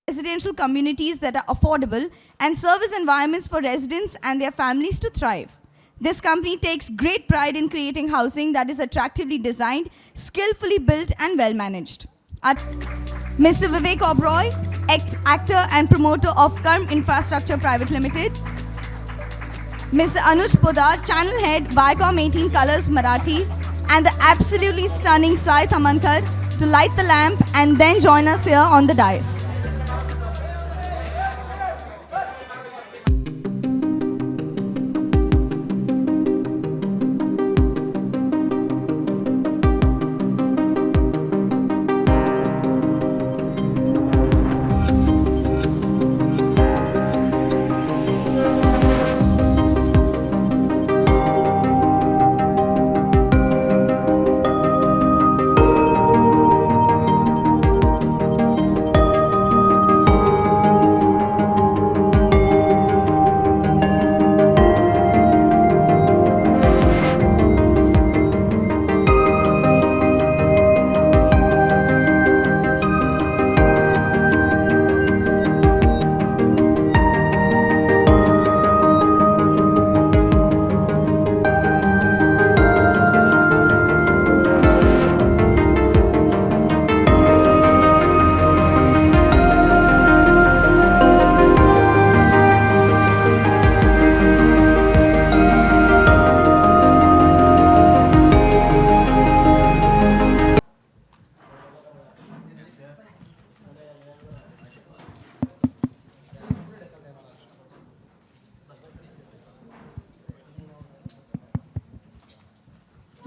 residential communities that are affordable and service environments for residents and their families to thrive. This company takes great pride in creating housing that is attractively designed, skillfully built, and well managed. Mr. Vivek Oberoi, actor and promoter of Karm Infrastructure Private Limited. Mr. Anuj Podar, channel head, Viacom 18 Colors Marathi, and the absolutely stunning Sai Thamankar to light the lamp and then join us here on the dais.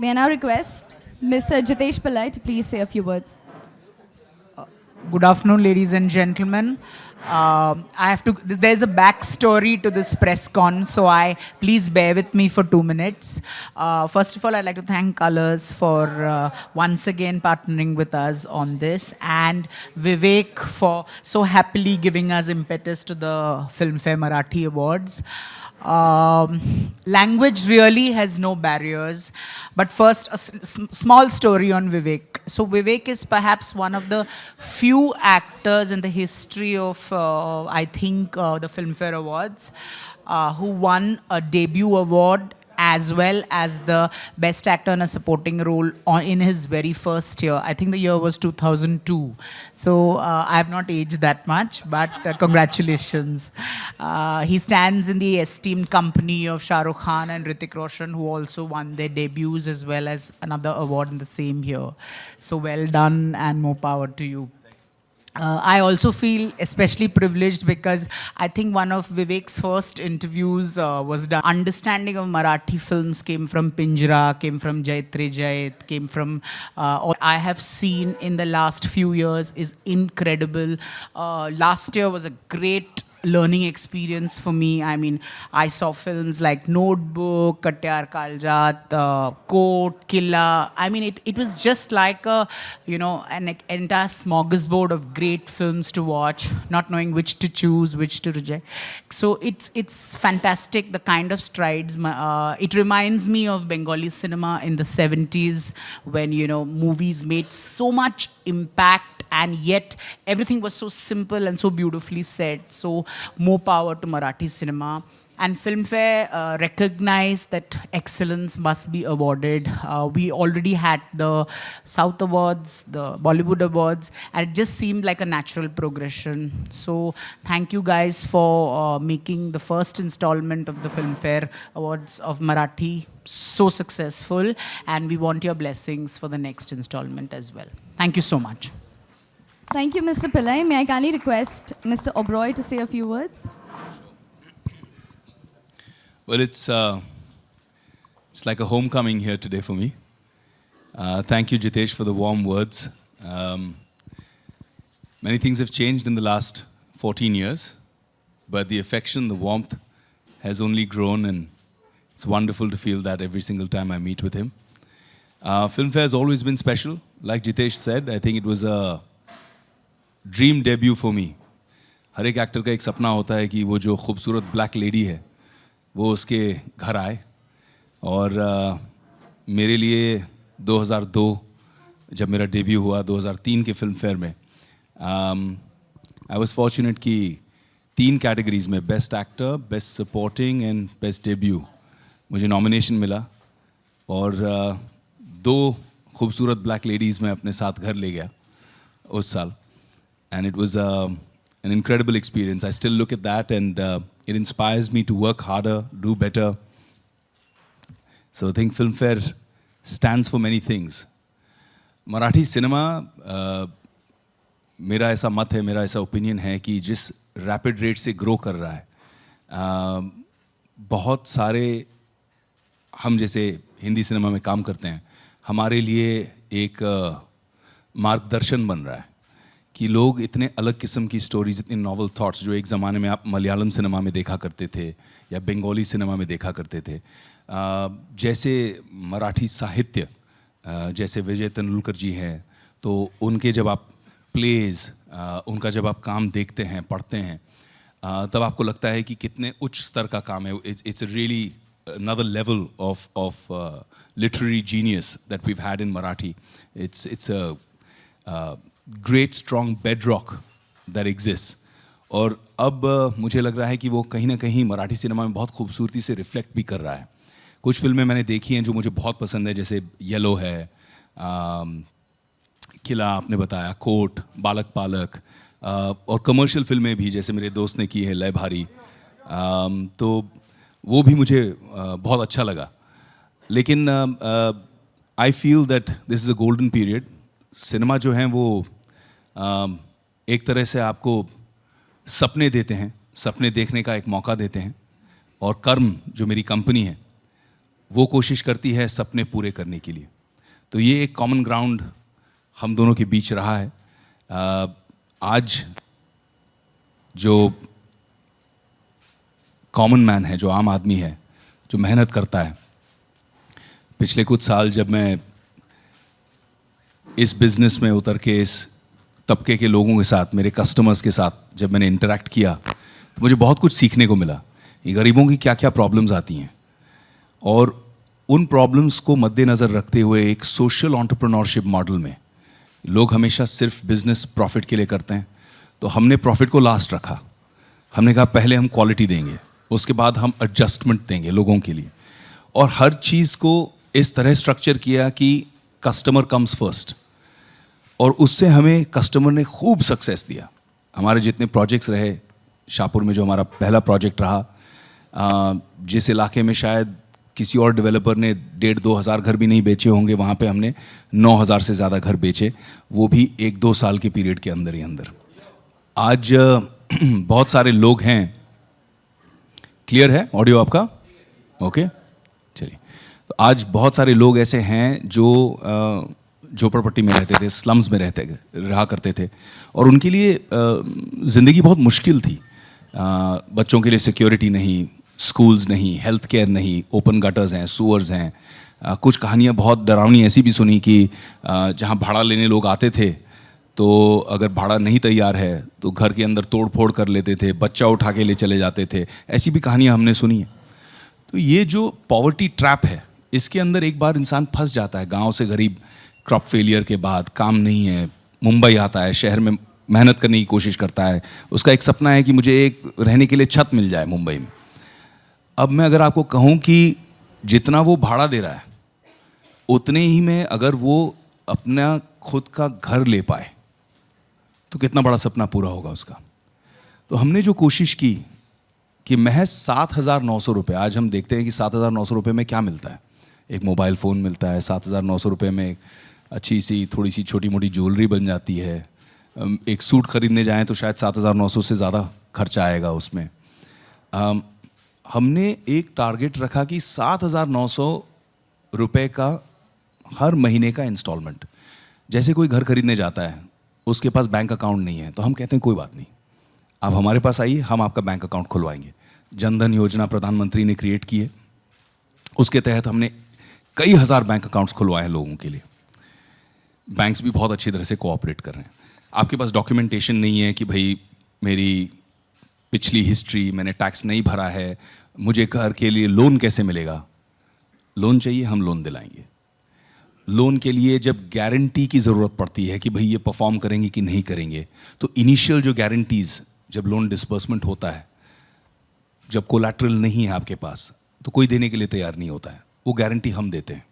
May I now request Mr. Jitesh Pillai to please say a few words. Good afternoon, ladies and gentlemen. There's a backstory to this press con, so please bear with me for 2 minutes. First of all, I'd like to thank Colors for once again partnering with us on this, and Vivek for so happily giving us impetus to the Filmfare Marathi Awards. Language really has no barriers. But first, a small story on Vivek. So Vivek is perhaps one of the few actors in the history of, I think, the Filmfare Awards who won a debut award as well as the Best Actor in a Supporting Role in his very first year. I think the year was 2002. So I have not aged that much, but congratulations. He stands in the esteemed company of Shah Rukh Khan and Hrithik Roshan, who also won their debuts as well as another award in the same year. So well done and more power to you. I also feel especially privileged because I think one of Vivek's first interviews was done. Understanding of Marathi films came from Pinjra, came from Jaitre Jait, came from all I have seen in the last few years is incredible. Last year was a great learning experience for me. I mean, I saw films like Notebook, Katyar Kaljat, Court, Killa. I mean, it was just like an entire smorgasbord of great films to watch, not knowing which to choose, which to reject. So it's fantastic, the kind of strides. It reminds me of Bengali cinema in the 70s when, movies made so much impact, and yet everything was so simple and so beautifully said. So more power to Marathi cinema. And Filmfare recognized that excellence must be awarded. We already had the South Awards, the Bollywood Awards, and it just seemed like a natural progression. So thank you guys for making the first installment of the Filmfare Awards of Marathi so successful, and we want your blessings for the next installment as well. Thank you so much. Thank you, Mr. Pillai. May I kindly request Mr. Oberoi to say a few words? Well, it's like a homecoming here today for me. Thank you, Jitesh, for the warm words. Many things have changed in the last 14 years, but the affection, the warmth has only grown, and it's wonderful to feel that every single time I meet with him. Filmfare has always been special. Like Jitesh said, I think it was a dream debut for me. हर एक actor का एक सपना होता है कि वो जो खूबसूरत ब्लैक लेडी है वो उसके घर आए, और मेरे लिए 2002 जब मेरा डेब्यू हुआ 2003 के फिल्म फेयर में, आई वॉज फॉर्चुनेट कि 3 कैटेगरीज में best actor, best supporting and best debut मुझे नॉमिनेशन मिला और 2 खूबसूरत ब्लैक लेडीज़ मैं अपने साथ घर ले गया उस साल and it was an incredible experience. I still look at that and it inspires me to work harder, do better. So I think Filmfare stands for many things. Marathi cinema मेरा ऐसा मत है, मेरा ऐसा ओपिनियन है कि जिस रैपिड रेट से ग्रो कर रहा है, बहुत सारे हम जैसे हिंदी सिनेमा में काम करते हैं, हमारे लिए एक मार्गदर्शन बन रहा है कि लोग इतने अलग किस्म की स्टोरीज, इतने नॉवल थॉट्स जो एक ज़माने में आप मलयालम सिनेमा में देखा करते थे या बंगाली सिनेमा में देखा करते थे, जैसे मराठी साहित्य, जैसे विजय तेंदुलकर जी हैं, तो उनके जब आप प्लेज, उनका जब आप काम देखते हैं, पढ़ते हैं, तब आपको लगता है कि कितने उच्च स्तर का काम है. It's really another level of literary genius that we've had in Marathi. It's a great strong bedrock that exists. और अब मुझे लग रहा है कि वो कहीं ना कहीं मराठी सिनेमा में बहुत खूबसूरती से रिफ्लेक्ट भी कर रहा है. कुछ फिल्में मैंने देखी हैं जो मुझे बहुत पसंद है, जैसे येलो है, किला आपने बताया, कोट, बालक पालक, और कमर्शियल फिल्में भी जैसे मेरे दोस्त ने की है लय भारी, तो वो भी मुझे बहुत अच्छा लगा. लेकिन I feel that this is a golden period. Cinema जो हैं वो एक तरह से आपको सपने देते हैं, सपने देखने का एक मौका देते हैं, और कर्म जो मेरी कंपनी है वो कोशिश करती है सपने पूरे करने के लिए. तो ये एक कॉमन ग्राउंड हम दोनों के बीच रहा है. आज जो कॉमन मैन है, जो आम आदमी है, जो मेहनत करता है, पिछले कुछ साल जब मैं इस बिज़नेस में उतर के इस तबके के लोगों के साथ, मेरे कस्टमर्स के साथ जब मैंने इंटरेक्ट किया, तो मुझे बहुत कुछ सीखने को मिला. ये गरीबों की क्या क्या प्रॉब्लम्स आती हैं, और उन प्रॉब्लम्स को मद्देनज़र रखते हुए एक सोशल एंटरप्रेन्योरशिप मॉडल में लोग हमेशा सिर्फ बिज़नेस प्रॉफिट के लिए करते हैं. तो हमने प्रॉफिट को लास्ट रखा. हमने कहा पहले हम क्वालिटी देंगे, उसके बाद हम एडजस्टमेंट देंगे लोगों के लिए, और हर चीज़ को इस तरह स्ट्रक्चर किया कि कस्टमर कम्स फर्स्ट. और उससे हमें कस्टमर ने खूब सक्सेस दिया. हमारे जितने प्रोजेक्ट्स रहे, शाहपुर में जो हमारा पहला प्रोजेक्ट रहा, जिस इलाके में शायद किसी और डेवलपर ने 1,500-2 हज़ार घर भी नहीं बेचे होंगे, वहाँ पे हमने 9,000 से ज़्यादा घर बेचे, वो भी 1-2 साल के पीरियड के अंदर ही अंदर. आज बहुत सारे लोग हैं. क्लियर है ऑडियो आपका? ओके, चलिए. तो आज बहुत सारे लोग ऐसे हैं जो झोपड़पट्टी में रहते थे, स्लम्स में रहा करते थे, और उनके लिए ज़िंदगी बहुत मुश्किल थी. बच्चों के लिए सिक्योरिटी नहीं, स्कूल्स नहीं, हेल्थ केयर नहीं, ओपन गटर्स हैं, सूअर्स हैं. कुछ कहानियाँ बहुत डरावनी ऐसी भी सुनी कि जहाँ भाड़ा लेने लोग आते थे, तो अगर भाड़ा नहीं तैयार है तो घर के अंदर तोड़ फोड़ कर लेते थे, बच्चा उठा के ले चले जाते थे. ऐसी भी कहानियाँ हमने सुनी हैं. तो ये जो पॉवर्टी ट्रैप है, इसके अंदर एक बार इंसान फंस जाता है. गांव से गरीब, क्रॉप फेलियर के बाद काम नहीं है, मुंबई आता है, शहर में मेहनत करने की कोशिश करता है. उसका एक सपना है कि मुझे एक रहने के लिए छत मिल जाए मुंबई में. अब मैं अगर आपको कहूँ कि जितना वो भाड़ा दे रहा है, उतने ही में अगर वो अपना खुद का घर ले पाए तो कितना बड़ा सपना पूरा होगा उसका. तो हमने जो कोशिश की कि महज 7,900 रुपये, आज हम देखते हैं कि 7,900 रुपये में क्या मिलता है. एक मोबाइल फ़ोन मिलता है. 7,900 रुपये में अच्छी सी थोड़ी सी छोटी मोटी ज्वेलरी बन जाती है. एक सूट खरीदने जाएं तो शायद 7,900 से ज़्यादा खर्चा आएगा उसमें. हमने एक टारगेट रखा कि 7,900 रुपये का हर महीने का इंस्टॉलमेंट. जैसे कोई घर खरीदने जाता है, उसके पास बैंक अकाउंट नहीं है, तो हम कहते हैं कोई बात नहीं, आप हमारे पास आइए, हम आपका बैंक अकाउंट खुलवाएंगे. जनधन योजना प्रधानमंत्री ने क्रिएट की है. उसके तहत हमने कई हज़ार बैंक अकाउंट्स खुलवाए हैं लोगों के लिए. बैंक्स भी बहुत अच्छी तरह से कोऑपरेट कर रहे हैं. आपके पास डॉक्यूमेंटेशन नहीं है कि भाई मेरी पिछली हिस्ट्री, मैंने टैक्स नहीं भरा है, मुझे घर के लिए लोन कैसे मिलेगा. लोन चाहिए, हम लोन दिलाएंगे. लोन के लिए जब गारंटी की ज़रूरत पड़ती है कि भाई ये परफॉर्म करेंगे कि नहीं करेंगे, तो इनिशियल जो गारंटीज़ जब लोन डिसबर्समेंट होता है, जब कोलैटरल नहीं है आपके पास, तो कोई देने के लिए तैयार नहीं होता है, वो गारंटी हम देते हैं।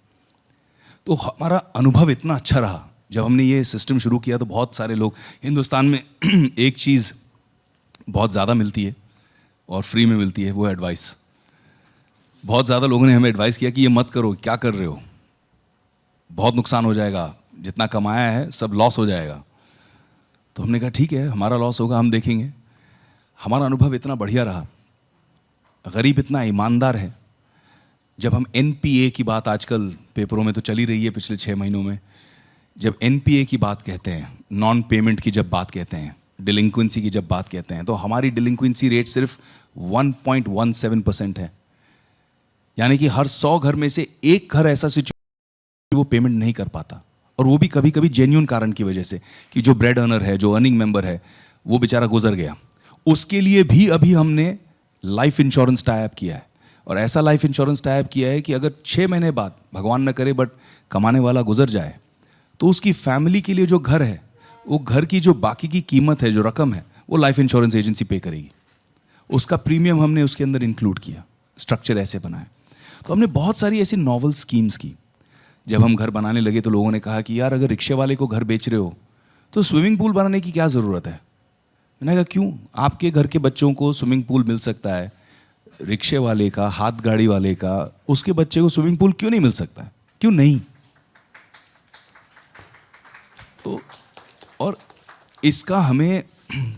तो हमारा अनुभव इतना अच्छा रहा, जब हमने ये सिस्टम शुरू किया तो बहुत सारे लोग हिंदुस्तान में एक चीज़ बहुत ज़्यादा मिलती है और फ्री में मिलती है, वो है एडवाइस। बहुत ज़्यादा लोगों ने हमें एडवाइस किया कि ये मत करो, क्या कर रहे हो, बहुत नुकसान हो जाएगा, जितना कमाया है सब लॉस हो जाएगा। तो हमने कहा ठीक है, हमारा लॉस होगा, हम देखेंगे। हमारा अनुभव इतना बढ़िया रहा, गरीब इतना ईमानदार है। जब हम NPA की बात आजकल पेपरों में तो चली रही है पिछले 6 महीनों में, जब NPA की बात कहते हैं, नॉन पेमेंट की जब बात कहते हैं, डिलिंक्वेंसी की जब बात कहते हैं, तो हमारी डिलिंक्वेंसी रेट सिर्फ 1.17% है। यानी कि हर 100 घर में से एक घर ऐसा सिचुएशन वो पेमेंट नहीं कर पाता, और वो भी कभी कभी जेन्युइन कारण की वजह से कि जो ब्रेड अर्नर है, जो अर्निंग मेंबर है, वो बेचारा गुजर गया। उसके लिए भी अभी हमने लाइफ इंश्योरेंस टाई अप किया है, और ऐसा लाइफ इंश्योरेंस टाई अप किया है कि अगर 6 महीने बाद, भगवान न करे बट कमाने वाला गुजर जाए, तो उसकी फैमिली के लिए जो घर है, वो घर की जो बाकी की कीमत है, जो रकम है, वो लाइफ इंश्योरेंस एजेंसी पे करेगी। उसका प्रीमियम हमने उसके अंदर इंक्लूड किया, स्ट्रक्चर ऐसे बनाए। तो हमने बहुत सारी ऐसी नॉवल स्कीम्स की। जब हम घर बनाने लगे तो लोगों ने कहा कि यार, अगर रिक्शे वाले को घर बेच रहे हो तो स्विमिंग पूल बनाने की क्या ज़रूरत है। मैंने कहा क्यों, आपके घर के बच्चों को स्विमिंग पूल मिल सकता है, रिक्शे वाले का, हाथ गाड़ी वाले का, उसके बच्चे को स्विमिंग पूल क्यों नहीं मिल सकता है, क्यों नहीं। तो और इसका हमें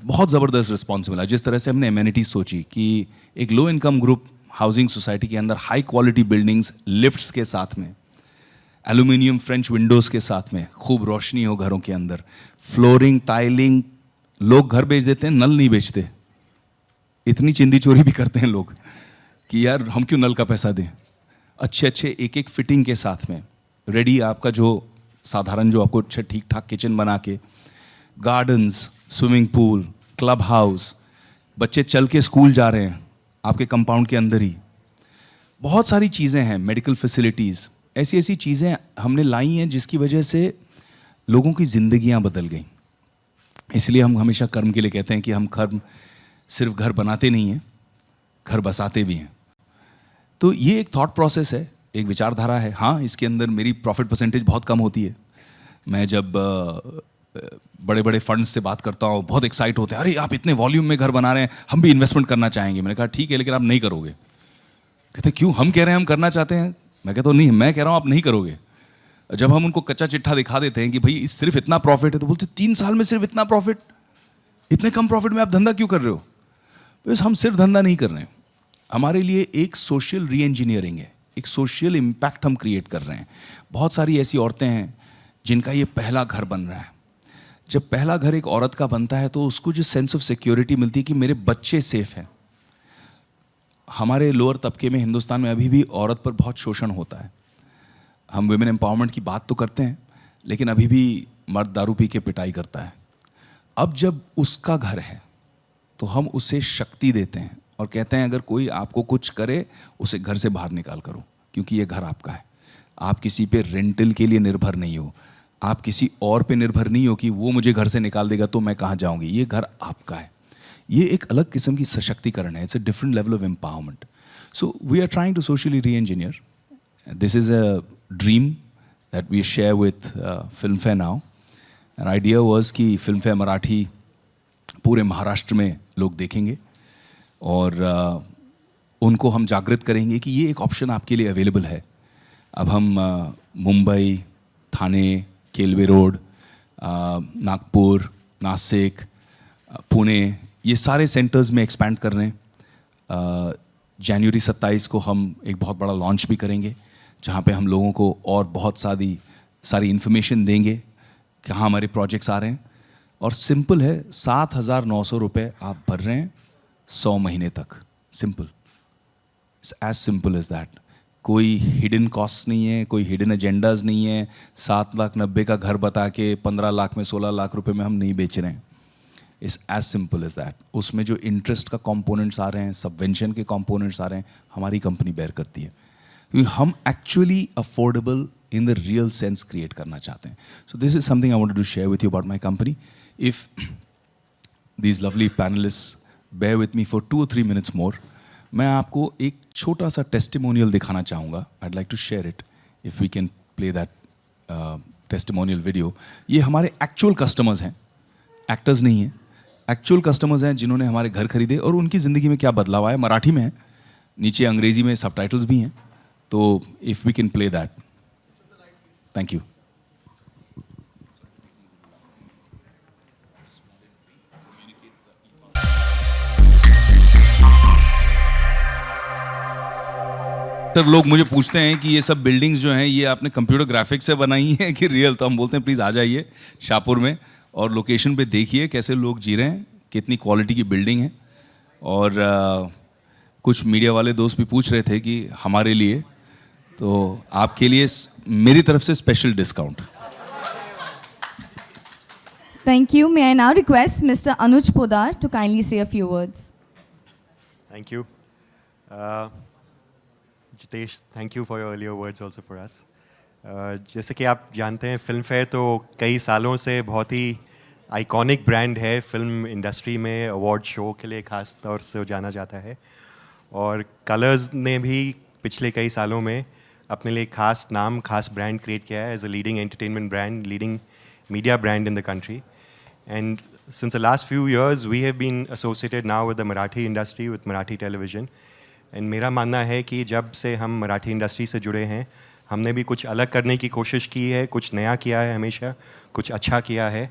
बहुत ज़बरदस्त रिस्पॉन्स मिला। जिस तरह से हमने एमेनिटीज सोची कि एक low income group housing society के अंदर हाई क्वालिटी बिल्डिंग्स, लिफ्ट्स के साथ में, एल्यूमिनियम फ्रेंच विंडोज़ के साथ में, खूब रोशनी हो घरों के अंदर, फ्लोरिंग, टाइलिंग। लोग घर बेच देते हैं, नल नहीं बेचते। इतनी चिंदी चोरी भी करते हैं लोग कि यार हम क्यों नल का पैसा दें। अच्छे अच्छे एक एक फिटिंग के साथ में रेडी, आपका जो साधारण जो आपको अच्छा ठीक ठाक किचन बना के, gardens, swimming pool, club house, बच्चे चल के स्कूल जा रहे हैं आपके कंपाउंड के अंदर ही। बहुत सारी चीज़ें हैं, मेडिकल फैसिलिटीज़, ऐसी ऐसी चीज़ें हमने लाई हैं जिसकी वजह से लोगों की ज़िंदगियां बदल गई। इसलिए हम हमेशा कर्म के लिए कहते हैं कि हम कर्म सिर्फ घर बनाते नहीं हैं, घर बसाते भी हैं। तो ये एक थॉट प्रोसेस है, एक विचारधारा है। हाँ, इसके अंदर मेरी प्रॉफिट परसेंटेज बहुत कम होती है। मैं जब बड़े बड़े फंड्स से बात करता हूँ, बहुत एक्साइट होते हैं, अरे आप इतने वॉल्यूम में घर बना रहे हैं, हम भी इन्वेस्टमेंट करना चाहेंगे। मैंने कहा ठीक है, लेकिन आप नहीं करोगे। कहते क्यों, हम कह रहे हैं हम करना चाहते हैं। मैं कहता हूँ नहीं, मैं कह रहा हूँ आप नहीं करोगे। जब हम उनको कच्चा चिट्ठा दिखा देते हैं कि भाई सिर्फ इतना प्रॉफिट है, तो बोलते 3 साल में सिर्फ इतना प्रॉफिट, इतने कम प्रॉफिट में आप धंधा क्यों कर रहे हो। बस हम सिर्फ धंधा नहीं कर रहे हैं, हमारे लिए एक सोशल री इंजीनियरिंग है, एक सोशल इम्पैक्ट हम क्रिएट कर रहे हैं। बहुत सारी ऐसी औरतें हैं जिनका ये पहला घर बन रहा है। जब पहला घर एक औरत का बनता है तो उसको जो सेंस ऑफ सिक्योरिटी मिलती है कि मेरे बच्चे सेफ हैं। हमारे लोअर तबके में हिंदुस्तान में अभी भी औरत पर बहुत शोषण होता है। हम वुमेन एम्पावरमेंट की बात तो करते हैं, लेकिन अभी भी मर्द दारू पी के पिटाई करता है। अब जब उसका घर है तो हम उसे शक्ति देते हैं और कहते हैं अगर कोई आपको कुछ करे उसे घर से बाहर निकाल करो, क्योंकि ये घर आपका है। आप किसी पे रेंटल के लिए निर्भर नहीं हो, आप किसी और पे निर्भर नहीं हो कि वो मुझे घर से निकाल देगा तो मैं कहाँ जाऊँगी। ये घर आपका है। ये एक अलग किस्म की सशक्तिकरण है। It's a different level of empowerment. So we are trying to socially reengineer. This is a dream that we share with Filmfare now. An idea was कि फिल्म फेयर मराठी पूरे महाराष्ट्र में लोग देखेंगे और उनको हम जागृत करेंगे कि ये एक ऑप्शन आपके लिए अवेलेबल है। अब हम मुंबई, थाने, केलवे रोड, नागपुर, नासिक, पुणे, ये सारे सेंटर्स में एक्सपैंड कर रहे हैं। जनवरी 27 को हम एक बहुत बड़ा लॉन्च भी करेंगे जहाँ पे हम लोगों को और बहुत सारी इन्फॉर्मेशन देंगे कहाँ हमारे प्रोजेक्ट्स आ रहे हैं। और सिंपल है, 7,900 रुपये आप भर रहे हैं 100 महीने तक। Simple, it's as simple as that. कोई हिडन कॉस्ट नहीं है, कोई हिडन एजेंडाज नहीं है। 7,90,000 का घर बता के 15 लाख में, 16 लाख रुपए में हम नहीं बेच रहे हैं। It's as simple as that. उसमें जो इंटरेस्ट का कंपोनेंट्स आ रहे हैं, सबवेंशन के कंपोनेंट्स आ रहे हैं, हमारी कंपनी बेयर करती है, क्योंकि हम actually affordable in the real sense create करना चाहते हैं. So this is something I wanted to share with you about my company. If these lovely panelists bear with me for 2 or 3 minutes more, मैं आपको एक छोटा सा testimonial दिखाना चाहूँगा. I'd like to share it if we can play that testimonial video. ये हमारे actual customers हैं, एक्टर्स नहीं हैं. एक्चुअल कस्टमर्स हैं जिन्होंने हमारे घर खरीदे और उनकी ज़िंदगी में क्या बदलाव आया. मराठी में है, नीचे अंग्रेजी में सबटाइटल्स भी हैं. तो if we can play that. Thank you. Sir लोग मुझे पूछते हैं कि ये सब बिल्डिंग्स जो हैं ये आपने कंप्यूटर ग्राफिक्स से बनाई हैं कि रियल. तो हम बोलते हैं प्लीज़ आ जाइए शाहपुर में और लोकेशन पे देखिए कैसे लोग जी रहे हैं, कितनी क्वालिटी की बिल्डिंग है. और कुछ मीडिया वाले दोस्त भी पूछ रहे थे कि हमारे लिए, तो आपके लिए मेरी तरफ से special discount. Thank you. May I now request Mr. Anuj Podar to kindly say a few words. Thank you. Jitesh, thank you for your earlier words also for us. जैसे कि आप जानते हैं फिल्म फेयर तो कई सालों से बहुत ही आइकॉनिक ब्रांड है फिल्म इंडस्ट्री में. अवार्ड शो के लिए खास तौर से जाना जाता है और कलर्स ने भी पिछले कई सालों में अपने लिए खास नाम, खास ब्रांड क्रिएट किया है as a leading entertainment brand, leading media brand in the country. And since the last few years, we have been associated now with the Marathi industry, with Marathi television. And मेरा मानना है कि जब से हम Marathi industry से जुड़े हैं, हमने भी कुछ अलग करने की कोशिश की है, कुछ नया किया है, हमेशा कुछ अच्छा किया है.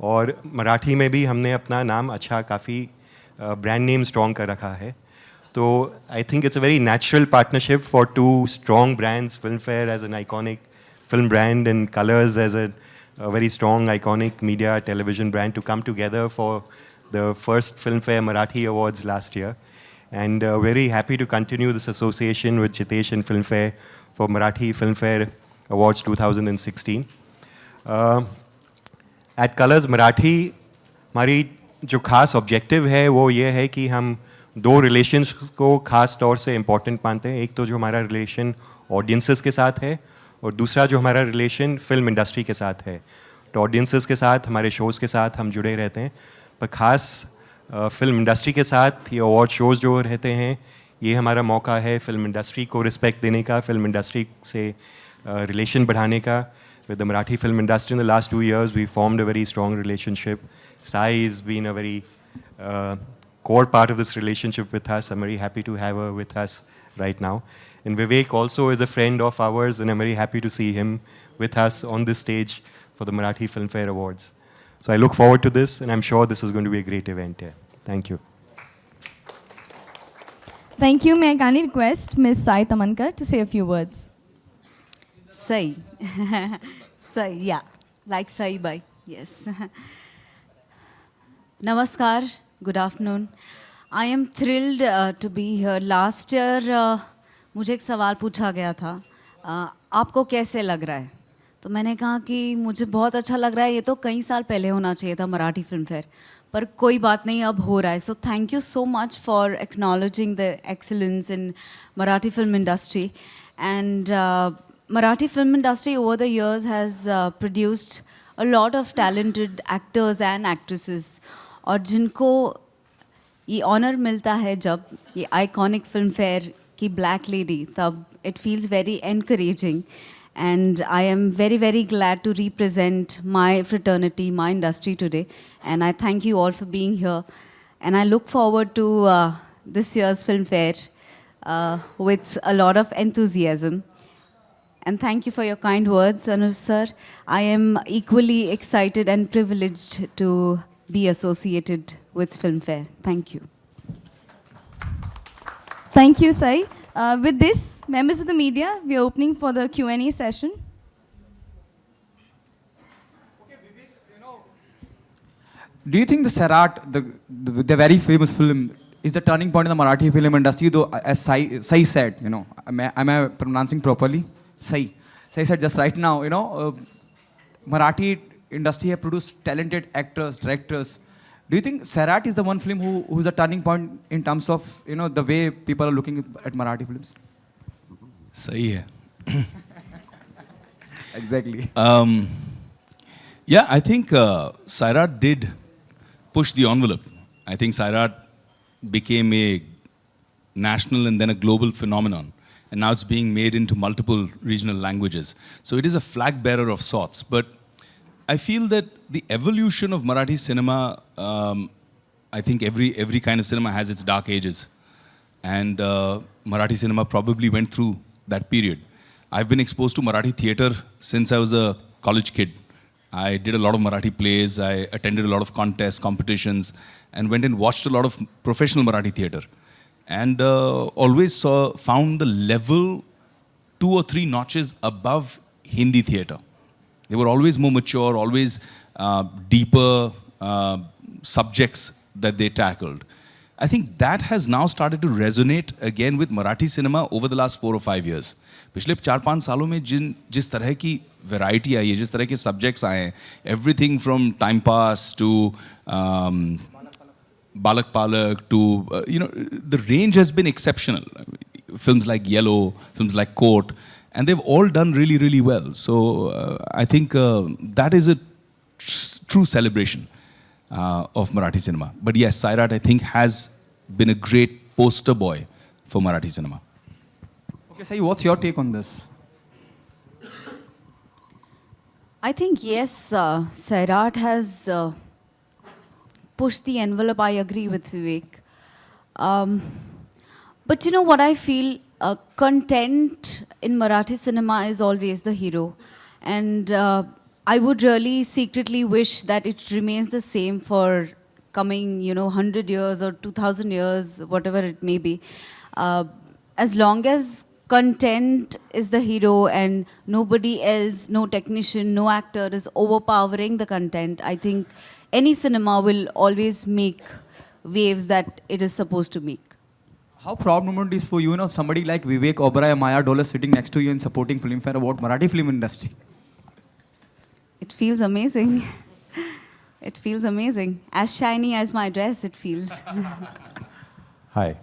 और मराठी में भी हमने अपना नाम अच्छा, काफ़ी ब्रांड नेम स्ट्रॉन्ग कर रखा है. तो I think it's a very natural partnership for two strong brands, Filmfare as an iconic film brand and Colors as a very strong, iconic media television brand to come together for the first Filmfare Marathi Awards last year. And very happy to continue this association with Jitesh and Filmfare for Marathi Filmfare Awards 2016. At Colors Marathi, हमारी जो खास objective है वो ये है कि हम दो रिलेशंस को खास तौर से इम्पोर्टेंट मानते हैं. एक तो जो हमारा रिलेशन ऑडियंसेस के साथ है और दूसरा जो हमारा रिलेशन फिल्म इंडस्ट्री के साथ है. तो ऑडियंसेस के साथ, हमारे शोज़ के साथ हम जुड़े रहते हैं, पर ख़ास फिल्म इंडस्ट्री के साथ ये अवार्ड शोज़ जो रहते हैं ये हमारा मौका है फिल्म इंडस्ट्री को रिस्पेक्ट देने का, फिल्म इंडस्ट्री से रिलेशन बढ़ाने का. With the Marathi film industry in the last 2 years, we formed a very strong relationship. Sai has been a very core part of this relationship with us. I'm very happy to have her with us right now. And Vivek also is a friend of ours, and I'm very happy to see him with us on this stage for the Marathi Filmfare Awards. So I look forward to this, and I'm sure this is going to be a great event here. Thank you. Thank you. May I kindly request Ms. Sai Tamankar to say a few words. Sai. Sai, yeah. Like Sai Bai, yes. Namaskar, good afternoon. I am thrilled to be here. Last year, मुझे एक सवाल पूछा गया था, आपको कैसे लग रहा है? तो मैंने कहा कि मुझे बहुत अच्छा लग रहा है. ये तो कई साल पहले होना चाहिए था मराठी फिल्म फेयर, पर कोई बात नहीं, अब हो रहा है. So thank you so much for acknowledging the excellence in Marathi film industry. And Marathi film industry over the years has produced a lot of talented actors and actresses. और जिनको ये honor मिलता है जब ये iconic film fair की Black Lady, तब it feels very encouraging. And I am very, very glad to represent my fraternity, my industry today. And I thank you all for being here. And I look forward to this year's film fair with a lot of enthusiasm. And thank you for your kind words, Anuj sir. I am equally excited and privileged to be associated with Filmfare. Thank you. Thank you, Sai. With this, members of the media, we are opening for the Q&A session. Do you think the Sarat, the very famous film, is the turning point in the Marathi film industry? Though, as Sai said, am I pronouncing properly? Sai said just right now, Marathi industry have produced talented actors, directors. Do you think Sarat is the one film who is a turning point in terms of, the way people are looking at Marathi films? सही है. Exactly. Yeah, I think Sairat did push the envelope. I think Sairat became a national and then a global phenomenon. And now it's being made into multiple regional languages. So it is a flag bearer of sorts. But I feel that the evolution of Marathi cinema, I think every kind of cinema has its dark ages. And Marathi cinema probably went through that period. I've been exposed to Marathi theatre since I was a college kid. I did a lot of Marathi plays, I attended a lot of contests, competitions, and went and watched a lot of professional Marathi theatre. And always found the level 2 or 3 notches above Hindi theatre. They were always more mature, always deeper subjects that they tackled. I think that has now started to resonate again with Marathi cinema over the last 4 or 5 years. पिछले 4-5 सालों में जिस तरह की variety आई है, जिस तरह के सब्जेक्ट्स आए हैं, everything from time pass to Balak Palak to, the range has been exceptional. Films like Yellow, films like Court, and they've all done really, really well. So I think that is a true celebration of Marathi cinema. But yes, Sairat, I think, has been a great poster boy for Marathi cinema. Okay, Sai, what's your take on this? I think yes, Sairat has pushed the envelope. I agree with Vivek. But you know what I feel? Content in Marathi cinema is always the hero. And I would really secretly wish that it remains the same for coming, 100 years or 2000 years, whatever it may be. As long as content is the hero and nobody else, no technician, no actor is overpowering the content, I think any cinema will always make waves that it is supposed to make. How proud moment is for you, somebody like Vivek Oberoi, Maya Dole sitting next to you and supporting Filmfare Award, Marathi film industry? It feels amazing. It feels amazing. As shiny as my dress, it feels. Hi,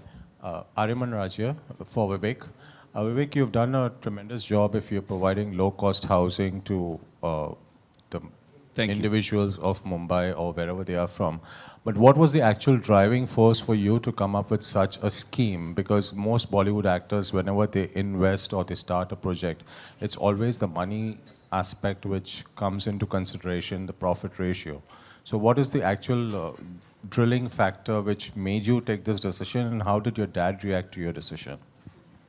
Ariman Raj here for Vivek. Vivek, you've done a tremendous job if you're providing low-cost housing to the individuals of Mumbai or wherever they are from. But what was the actual driving force for you to come up with such a scheme? Because most Bollywood actors, whenever they invest or they start a project, it's always the money aspect which comes into consideration, the profit ratio. So what is the actual drilling factor which made you take this decision, and how did your dad react to your decision?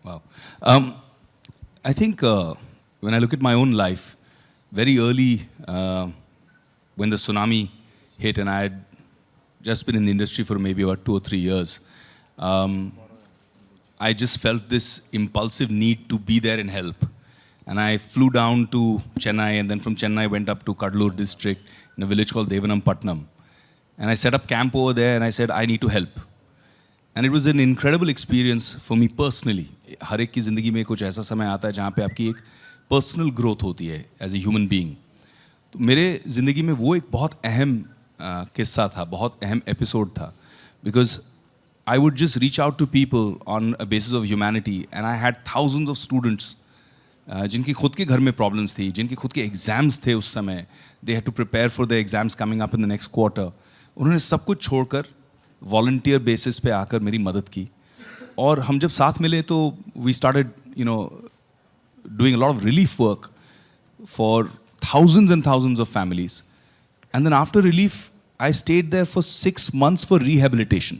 Wow. I think when I look at my own life, very early when the tsunami hit and I had just been in the industry for maybe about 2 or 3 years, I just felt this impulsive need to be there and help. And I flew down to Chennai, and then from Chennai went up to Kadalur district in a village called Devanampatnam. And I set up camp over there and I said, I need to help. And it was an incredible experience for me personally. हर एक की ज़िंदगी में कुछ ऐसा समय आता है जहाँ पे आपकी एक पर्सनल ग्रोथ होती है एज ए ह्यूमन बीइंग. तो मेरे ज़िंदगी में वो एक बहुत अहम किस्सा था, बहुत अहम एपिसोड था. Because I would just reach out to people on a basis of humanity, and I had thousands of students जिनकी खुद के घर में प्रॉब्लम्स थी, जिनके खुद के एग्ज़ाम्स थे उस समय. They had to prepare for the exams coming up in the next quarter. उन्होंने सब कुछ छोड़कर वॉलंटियर बेसिस पे आकर मेरी मदद की. और हम जब साथ मिले तो we started doing a lot of relief work for thousands and thousands of families. And then after relief, I stayed there for 6 months for rehabilitation,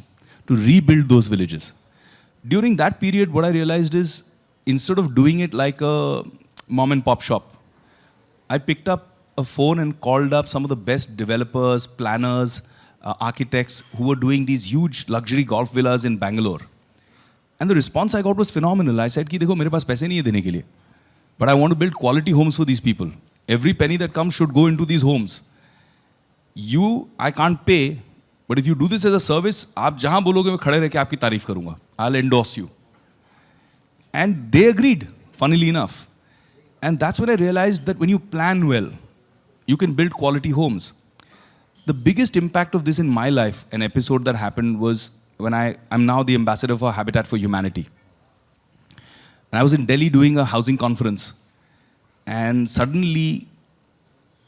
to rebuild those villages. During that period, what I realized is, instead of doing it like a mom and pop shop, I picked up a phone and called up some of the best developers, planners, architects who were doing these huge luxury golf villas in Bangalore. And the response I got was phenomenal. I said, "Ki dekho, mere paas paise nahi hai dene ke liye, but I want to build quality homes for these people. Every penny that comes should go into these homes. I can't pay, but if you do this as a service, आप जहाँ बोलोगे मैं खड़े रह के आपकी तारीफ करूँगा. I'll endorse you." And they agreed, funnily enough. And that's when I realized that when you plan well, you can build quality homes. The biggest impact of this in my life, an episode that happened, was when I'm now the ambassador for Habitat for Humanity. And I was in Delhi doing a housing conference. and suddenly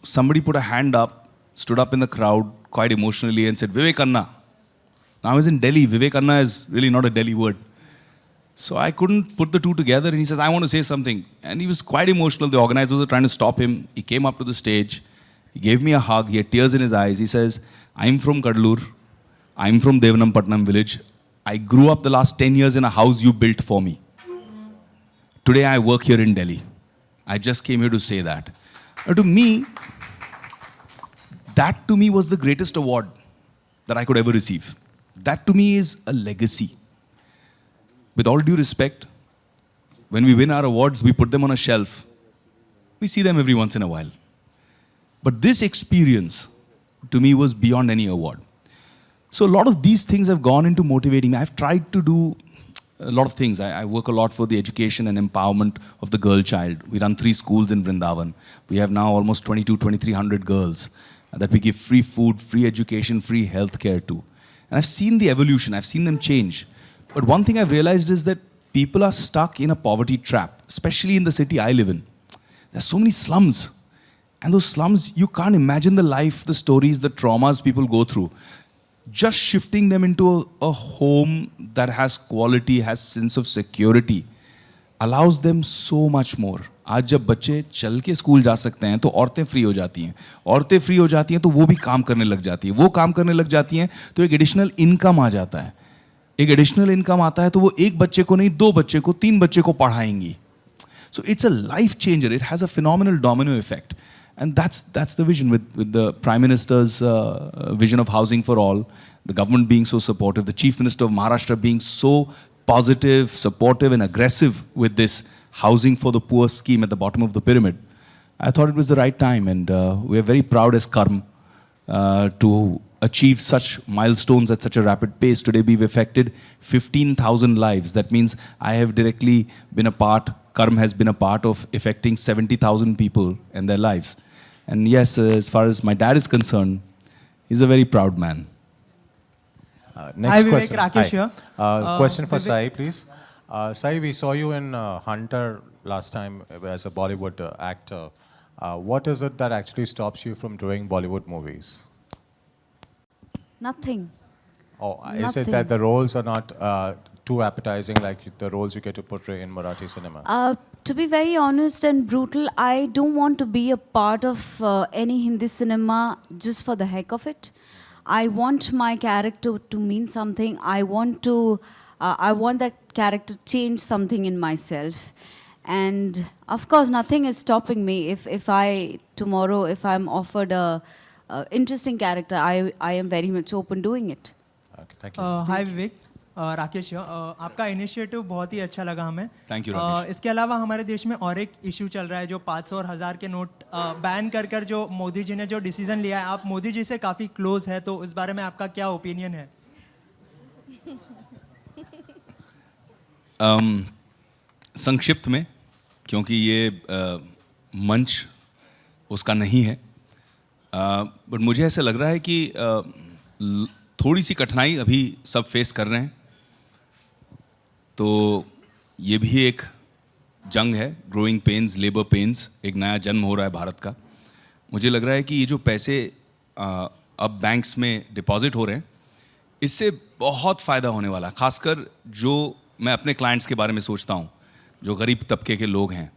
somebody put a hand up, stood up in the crowd quite emotionally and said, Vivek Anna. Now I was in Delhi. Vivek Anna is really not a Delhi word. So I couldn't put the two together, and he says, I want to say something. And he was quite emotional. The organizers were trying to stop him. He came up to the stage. He gave me a hug. He had tears in his eyes. He says, I'm from Kadalur. I'm from Devanampatnam village. I grew up the last 10 years in a house you built for me. Today I work here in Delhi. I just came here to say that. To me, that to me was the greatest award that I could ever receive. That to me is a legacy. With all due respect, when we win our awards, we put them on a shelf. We see them every once in a while. But this experience, to me, was beyond any award. So a lot of these things have gone into motivating me. I've tried to do a lot of things. I work a lot for the education and empowerment of the girl child. We run 3 schools in Vrindavan. We have now almost 2,300 girls that we give free food, free education, free health care to. And I've seen the evolution. I've seen them change. But one thing I've realized is that people are stuck in a poverty trap, especially in the city I live in. There's so many slums. And those slums, you can't imagine the life, the stories, the traumas people go through. Just shifting them into a home that has quality, has sense of security, allows them so much more. आज जब बच्चे चल के school जा सकते हैं तो औरतें फ्री हो जाती हैं. औरतें फ्री हो जाती हैं तो वो भी काम करने लग जाती है. वो काम करने लग जाती हैं तो एक एडिशनल इनकम आ जाता है. एक एडिशनल इनकम आता है तो वो एक बच्चे को नहीं, 2 बच्चे को, 3 बच्चे को पढ़ाएंगी. So it's a life changer. It has a phenomenal domino effect. And that's the vision with the Prime Minister's vision of housing for all, the government being so supportive, the Chief Minister of Maharashtra being so positive, supportive and aggressive with this housing for the poor scheme at the bottom of the pyramid. I thought it was the right time, and we are very proud as Karm to achieve such milestones at such a rapid pace. Today we've affected 15,000 lives. That means I have directly been a part, Karm has been a part of affecting 70,000 people and their lives. And yes, as far as my dad is concerned, he's a very proud man. Next Hi, Vivek, question. Rakesh Hi. here. Question for Vivek- Sai, please. Sai, we saw you in Hunter last time as a Bollywood actor. What is it that actually stops you from doing Bollywood movies? Nothing. Or is it Nothing. that the roles are not too appetizing like the roles you get to portray in Marathi cinema? To be very honest and brutal, I don't want to be a part of any Hindi cinema just for the heck of it. I want my character to mean something. I want that character to change something in myself. And of course, nothing is stopping me. If I'm offered a interesting character, I am very much open doing it. Okay, thank you. Hi Vivek, Rakesh here. आपका initiative बहुत ही अच्छा लगा हमें. Thank you, Rakesh. इसके अलावा हमारे देश में और एक इशू चल रहा है जो 500 और 1000 के नोट बैन कर जो मोदी जी ने जो डिसीजन लिया है. आप मोदी जी से काफ़ी क्लोज है, तो उस बारे में आपका क्या ओपिनियन है? संक्षिप्त में, क्योंकि ये मंच उसका नहीं है, बट मुझे ऐसा लग रहा है कि थोड़ी सी कठिनाई अभी सब फेस कर रहे हैं. तो ये भी एक जंग है, ग्रोइंग पेन्स, लेबर पेन्स, एक नया जन्म हो रहा है भारत का. मुझे लग रहा है कि ये जो पैसे अब बैंक्स में डिपॉजिट हो रहे हैं, इससे बहुत फ़ायदा होने वाला है. खासकर जो मैं अपने क्लाइंट्स के बारे में सोचता हूँ, जो गरीब तबके के लोग हैं,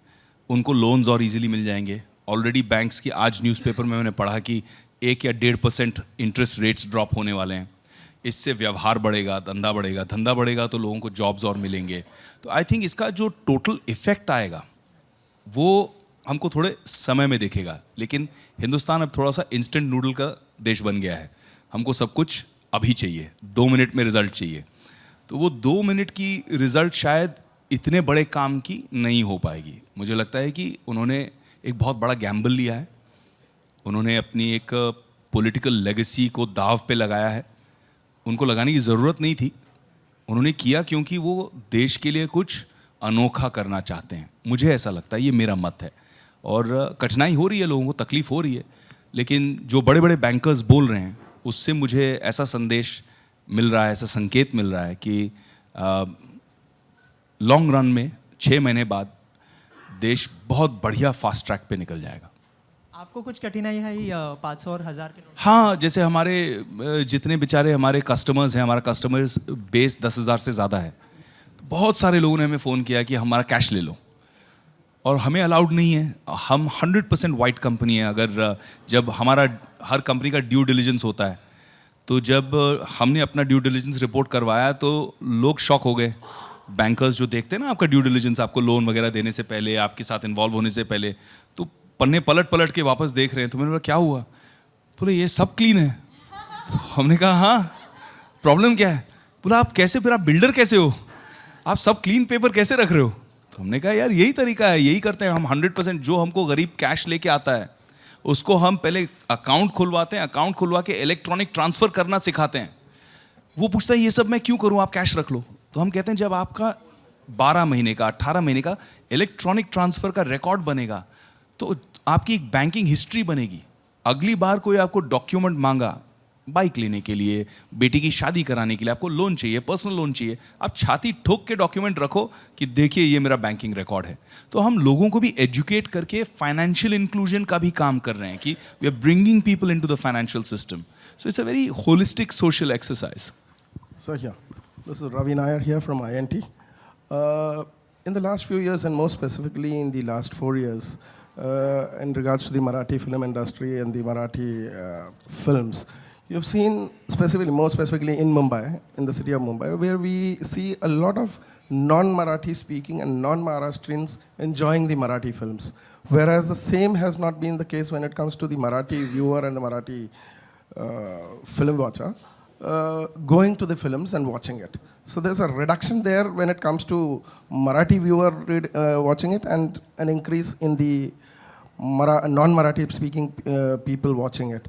उनको लोन्स और इजीली मिल जाएंगे. ऑलरेडी बैंक्स की आज न्यूज़पेपर में मैंने पढ़ा कि 1 या 1.5% इंटरेस्ट रेट्स ड्रॉप होने वाले हैं. इससे व्यवहार बढ़ेगा, धंधा बढ़ेगा, धंधा बढ़ेगा तो लोगों को जॉब्स और मिलेंगे. तो आई थिंक इसका जो टोटल इफेक्ट आएगा वो हमको थोड़े समय में दिखेगा. लेकिन हिंदुस्तान अब थोड़ा सा इंस्टेंट नूडल का देश बन गया है. हमको सब कुछ अभी चाहिए, 2 मिनट में रिजल्ट चाहिए. तो वो 2 मिनट की रिजल्ट शायद इतने बड़े काम की नहीं हो पाएगी. मुझे लगता है कि उन्होंने एक बहुत बड़ा गैम्बल लिया है. उन्होंने अपनी एक पॉलिटिकल लेगेसी को दाव पे लगाया है. उनको लगाने की ज़रूरत नहीं थी, उन्होंने किया क्योंकि वो देश के लिए कुछ अनोखा करना चाहते हैं. मुझे ऐसा लगता है, ये मेरा मत है. और कठिनाई हो रही है, लोगों को तकलीफ़ हो रही है, लेकिन जो बड़े बड़े बैंकर्स बोल रहे हैं उससे मुझे ऐसा संदेश मिल रहा है, ऐसा संकेत मिल रहा है कि लॉन्ग रन में 6 महीने बाद देश बहुत बढ़िया फास्ट ट्रैक पे निकल जाएगा। आपको कुछ कठिनाई है 500 और 1000 के नोट? हाँ, जैसे हमारे जितने बेचारे हमारे कस्टमर्स हैं, हमारा कस्टमर्स बेस 10,000 से ज़्यादा है, तो बहुत सारे लोगों ने हमें फ़ोन किया कि हमारा कैश ले लो, और हमें अलाउड नहीं है। हम 100% वाइट कंपनी है। अगर जब हमारा हर कंपनी का ड्यू डिलिजेंस होता है, तो जब हमने अपना ड्यू डिलिजेंस रिपोर्ट करवाया तो लोग शॉक हो गए। बैंकर्स जो देखते हैं ना आपका ड्यू डिलिजेंस, आपको लोन वगैरह देने से पहले, आपके साथ इन्वॉल्व होने से पहले, तो पन्ने पलट पलट के वापस देख रहे हैं। तो मैंने बोला क्या हुआ? बोले ये सब क्लीन है। तो हमने कहा हाँ, प्रॉब्लम क्या है? बोला आप कैसे, फिर आप बिल्डर कैसे हो, आप सब क्लीन पेपर कैसे रख रहे हो? तो हमने कहा यार यही तरीका है, यही करते हैं हम। 100% जो हमको गरीब कैश लेके आता है उसको हम पहले अकाउंट खुलवाते हैं, अकाउंट खुलवा के इलेक्ट्रॉनिक ट्रांसफर करना सिखाते हैं। वो पूछता है ये सब मैं क्यों करूं, आप कैश रख लो। तो हम कहते हैं जब आपका 12 महीने का 18 महीने का इलेक्ट्रॉनिक ट्रांसफर का रिकॉर्ड बनेगा तो आपकी एक बैंकिंग हिस्ट्री बनेगी। अगली बार कोई आपको डॉक्यूमेंट मांगा, बाइक लेने के लिए, बेटी की शादी कराने के लिए, आपको लोन चाहिए, पर्सनल लोन चाहिए, आप छाती ठोक के डॉक्यूमेंट रखो कि देखिए ये मेरा बैंकिंग रिकॉर्ड है। तो हम लोगों को भी एजुकेट करके फाइनेंशियल इंक्लूजन का भी काम कर रहे हैं कि we are bringing people into the financial system. So it's a very holistic social exercise. So yeah, this is Ravi Nair here from INT. In the last few years, and more specifically in the last 4 years, in regards to the Marathi film industry and the Marathi films, you've seen specifically, more specifically in Mumbai, in the city of Mumbai, where we see a lot of non-Marathi speaking and non-Maharashtrians enjoying the Marathi films, whereas the same has not been the case when it comes to the Marathi viewer and the Marathi film watcher. Going to the films and watching it. So there's a reduction there when it comes to Marathi viewer watching it, and an increase in the non-Marathi speaking people watching it.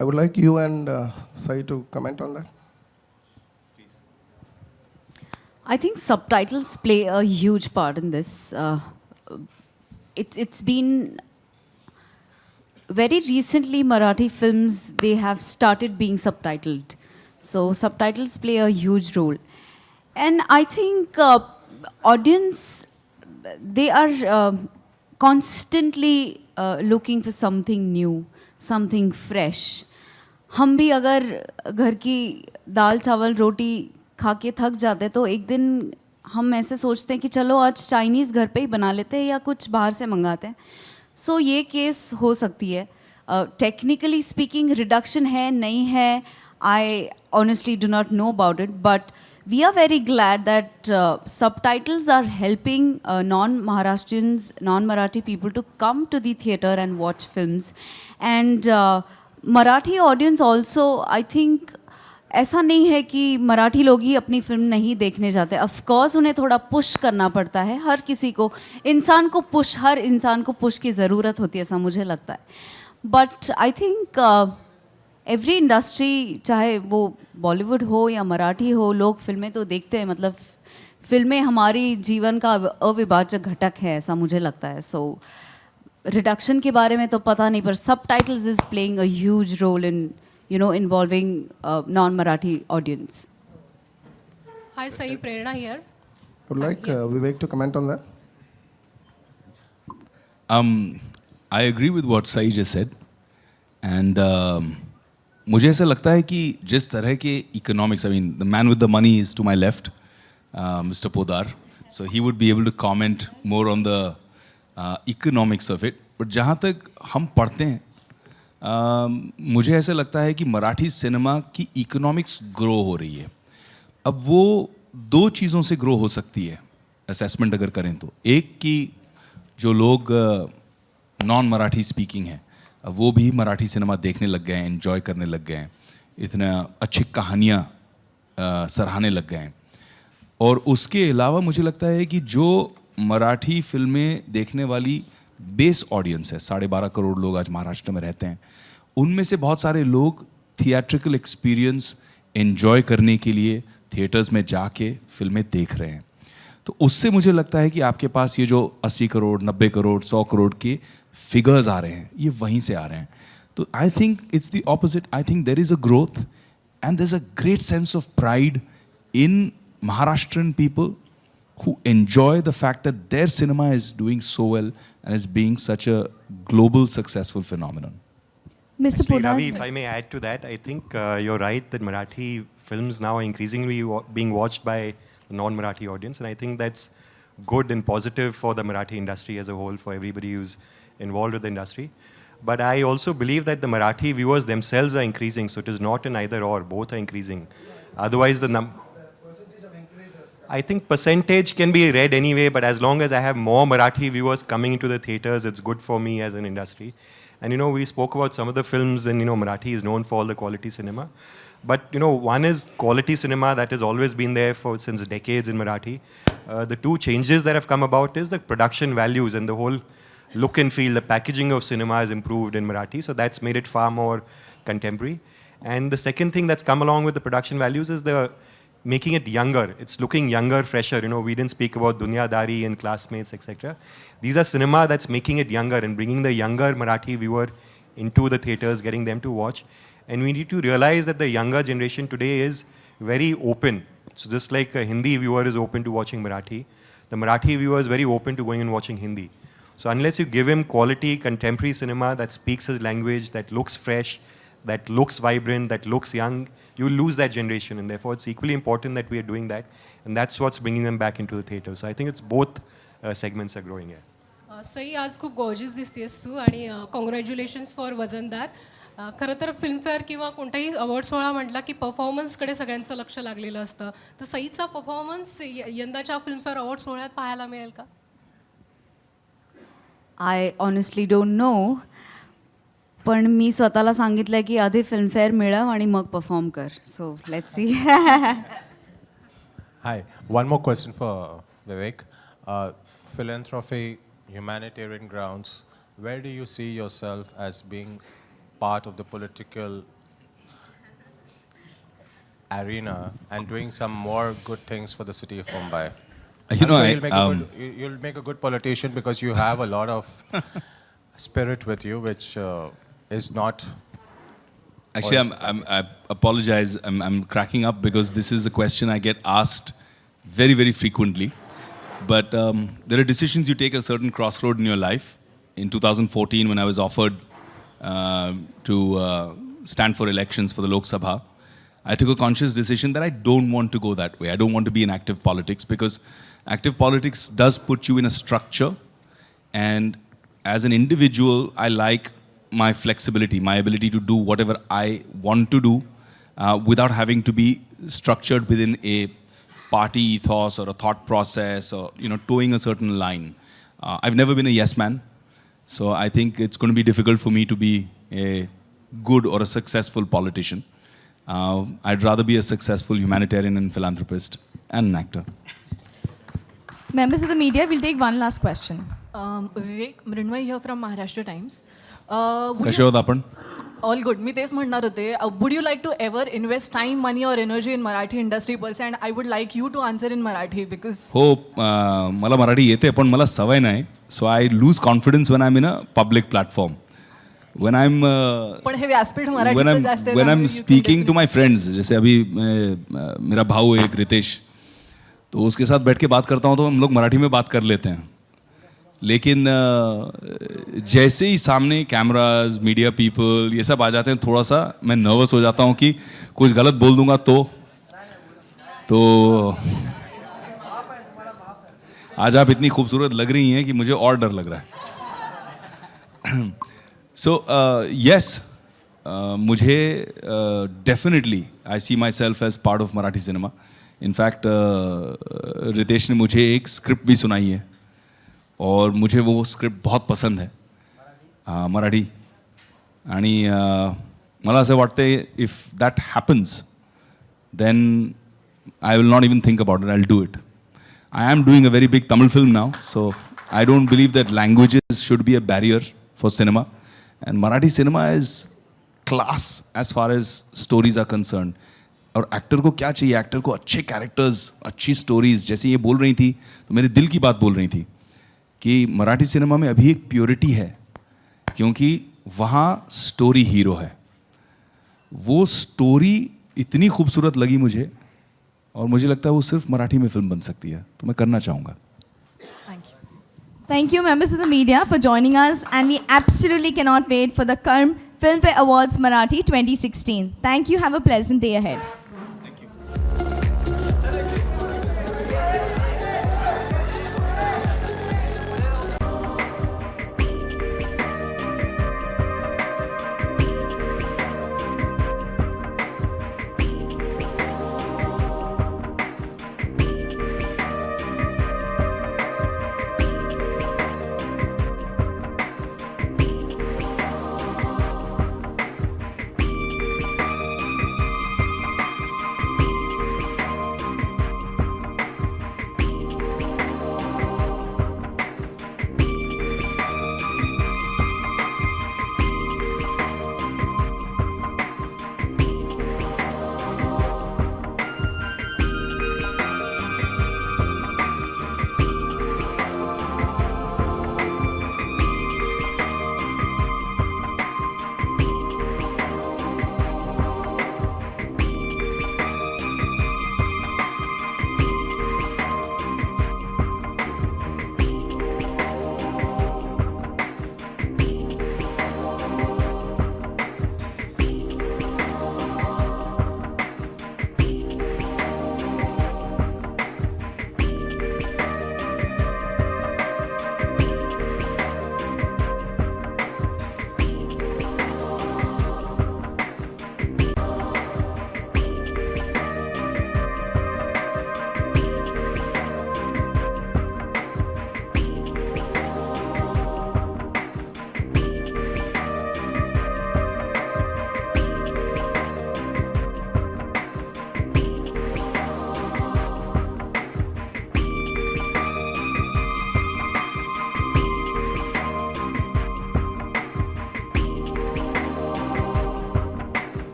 I would like you and Sai to comment on that. I think subtitles play a huge part in this. It's been very recently Marathi films, they have started being subtitled. So subtitles play a huge role. And I think audience, they are constantly looking for something new, something fresh. हम भी अगर घर की दाल चावल रोटी खा के थक जाते तो एक दिन हम ऐसे सोचते हैं कि चलो आज चाइनीज़ घर पे ही बना लेते हैं या कुछ बाहर से मंगाते हैं। सो ये केस हो सकती है। टेक्निकली स्पीकिंग रिडक्शन है नहीं है, I honestly do not know about it, but we are very glad that subtitles are helping non-Maharashtrians, non-Marathi people to come to the theatre and watch films. And Marathi audience also, I think, ऐसा नहीं है कि मराठी लोग ही अपनी film नहीं देखने जाते। Of course उन्हें थोड़ा पुश करना पड़ता है, हर किसी को, इंसान को पुश, हर इंसान को पुश की ज़रूरत होती है, ऐसा मुझे लगता है। But I think every industry, चाहे वो बॉलीवुड हो या मराठी हो, लोग फिल्में तो देखते हैं। मतलब फिल्में हमारी जीवन का अविभाज्य घटक है, ऐसा मुझे लगता है। सो रिडक्शन के बारे में तो पता नहीं, पर subtitles is playing a huge role in involving non-Marathi audience. Hi, Sai, Prerna here. I would like Vivek to comment on that. I agree with what Sai just said. And मुझे ऐसा लगता है कि जिस तरह के economics, I mean, the man with the money is to my left, Mr. Podar. So he would be able to comment more on the economics of it. But जहाँ तक हम पढ़ते हैं, मुझे ऐसा लगता है कि मराठी सिनेमा की इकोनॉमिक्स ग्रो हो रही है। अब वो दो चीज़ों से ग्रो हो सकती है असेसमेंट अगर करें तो। एक कि जो लोग नॉन मराठी स्पीकिंग हैं वो भी मराठी सिनेमा देखने लग गए हैं, एंजॉय करने लग गए हैं, इतना अच्छी कहानियाँ सराहने लग गए हैं। और उसके अलावा मुझे लगता है कि जो मराठी फिल्में देखने वाली बेस ऑडियंस है, 12.5 करोड़ लोग आज महाराष्ट्र में रहते हैं, उनमें से बहुत सारे लोग थिएट्रिकल एक्सपीरियंस एंजॉय करने के लिए थिएटर्स में जाके फिल्में देख रहे हैं। तो उससे मुझे लगता है कि आपके पास ये जो 80 करोड़ 90 करोड़ 100 करोड़ के फिगर्स आ रहे हैं, ये वहीं से आ रहे हैं। तो I think it's the opposite. I think there is a growth and there is a great sense of pride in Maharashtrian people who enjoy the fact that their cinema is doing so well and is being such a global successful phenomenon. Mr. Actually, Ravi, Poddar, if I may add to that, I think you're right that Marathi films now are increasingly being watched by the non-Marathi audience, and I think that's good and positive for the Marathi industry as a whole, for everybody who's involved with the industry. But I also believe that the Marathi viewers themselves are increasing, so it is not an either or, both are increasing. Otherwise, I think percentage can be read anyway, but as long as I have more Marathi viewers coming into the theaters, it's good for me as an industry. And we spoke about some of the films, and Marathi is known for all the quality cinema. But one is quality cinema that has always been there since decades in Marathi. The two changes that have come about is the production values and the whole look and feel, the packaging of cinema has improved in Marathi, so that's made it far more contemporary. And the second thing that's come along with the production values is the making it younger. It's looking younger, fresher. We didn't speak about Dunyadari and Classmates, etc. These are cinema that's making it younger and bringing the younger Marathi viewer into the theaters, getting them to watch. And we need to realize that the younger generation today is very open. So just like a Hindi viewer is open to watching Marathi, the Marathi viewer is very open to going and watching Hindi. So unless you give him quality contemporary cinema that speaks his language, that looks fresh, that looks vibrant, that looks young, you will lose that generation. And therefore, it's equally important that we are doing that. And that's what's bringing them back into the theater. So I think it's both segments are growing here. सई आज खूप gorgeous दिसतेस तू आणि congratulations for वजनदार. खरं तर Filmfare किंवा कोणताही award सोहळा म्हटला की परफॉर्मन्सकडे सगळ्यांचं लक्ष लागलेलं असतं. तर सईचा परफॉर्मन्स यंदाच्या फिल्मफेअर अवॉर्ड सोहळ्यात पाहायला मिळेल का? आय ऑनेस्टली डोंट नो, पण मी स्वतःला सांगितलं की आधी फिल्मफेअर मिळव आणि मग परफॉर्म कर. So let's see. Hi, one more question for Vivek. Philanthropy, humanitarian grounds, where do you see yourself as being part of the political arena and doing some more good things for the city of Mumbai? You'll make a good politician because you have a lot of spirit with you, which is not. Actually, I apologize. I'm cracking up because this is a question I get asked very, very frequently. But there are decisions you take at a certain crossroad in your life. In 2014, when I was offered to stand for elections for the Lok Sabha, I took a conscious decision that I don't want to go that way. I don't want to be in active politics because active politics does put you in a structure. And as an individual, I like my flexibility, my ability to do whatever I want to do without having to be structured within a party ethos or a thought process or towing a certain line. I've never been a yes man, so I think it's going to be difficult for me to be a good or a successful politician. I'd rather be a successful humanitarian and philanthropist and an actor. members of the media, we'll take one last question. Vivek, Mrunmay here from Maharashtra Times. कसे आहोत आपण? All good. मी तेच म्हणणार होते, would you like to ever invest time, money और energy in Marathi industry per se, and I would like you to answer in Marathi because. हो, मला मराठी येते पण मला सवय नाही. So I lose confidence when I am in a public platform. When I'm पण हे व्यासपीठ मराठीचं जास्त आहे. when I'm speaking to my friends, जैसे अभी मेरा भाऊ है एक रितेश, तो उसके साथ बैठ के बात करता हूँ तो हम लोग मराठी में बात कर लेते हैं. लेकिन जैसे ही सामने कैमराज, मीडिया पीपल ये सब आ जाते हैं, थोड़ा सा मैं नर्वस हो जाता हूँ कि कुछ गलत बोल दूंगा तो आज आप इतनी खूबसूरत लग रही हैं कि मुझे और डर लग रहा है. So yes, मुझे definitely I see myself as part of Marathi cinema. In fact, Ritesh ने मुझे एक स्क्रिप्ट भी सुनाई है और मुझे वो स्क्रिप्ट बहुत पसंद है, मराठी. आणि मला असं वाटतं if that happens, then I will not even think about it. I'll do it. I am doing a very big Tamil film now, so I don't believe that languages should be a barrier for cinema. And Marathi cinema is class as far as stories are concerned. और actor को क्या चाहिए? Actor को अच्छे characters, अच्छी stories. जैसे ये बोल रही थी तो मेरे दिल की बात बोल रही थी कि मराठी सिनेमा में अभी एक प्योरिटी है क्योंकि वहाँ स्टोरी हीरो है. वो स्टोरी इतनी खूबसूरत लगी मुझे और मुझे लगता है वो सिर्फ मराठी में फिल्म बन सकती है, तो मैं करना चाहूँगा. Thank you, members of the media, for joining us, and we absolutely cannot wait for the Karm Filmfare Awards Marathi 2016. Thank you. Have a pleasant day ahead.